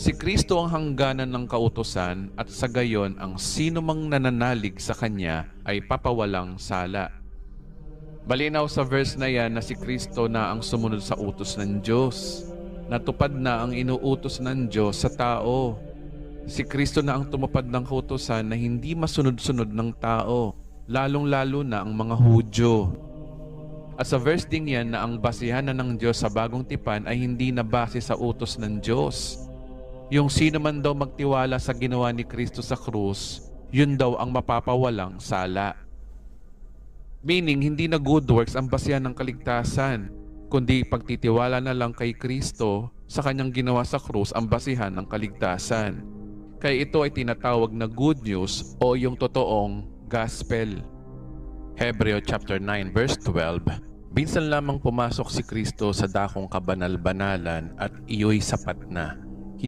Si Kristo ang hangganan ng kautusan at sa gayon ang sino mang nananalig sa Kanya ay papawalang sala. Malinaw sa verse na yan na si Kristo na ang sumunod sa utos ng Diyos. Natupad na ang inuutos ng Diyos sa tao. Si Kristo na ang tumupad ng kautusan na hindi masunod-sunod ng tao, lalong-lalo na ang mga Hudyo. At sa verse ding yan na ang basihan na ng Diyos sa bagong tipan ay hindi na base sa utos ng Diyos. Yung sino man daw magtiwala sa ginawa ni Kristo sa krus, yun daw ang mapapawalang sala. Meaning, hindi na good works ang basihan ng kaligtasan, kundi pagtitiwala na lang kay Kristo sa kanyang ginawa sa krus ang basihan ng kaligtasan. Kaya ito ay tinatawag na good news o yung totoong gospel. Hebreo chapter 9 verse 12. Minsan lamang pumasok si Kristo sa dakong kabanal-banalan at iyo'y sapat na.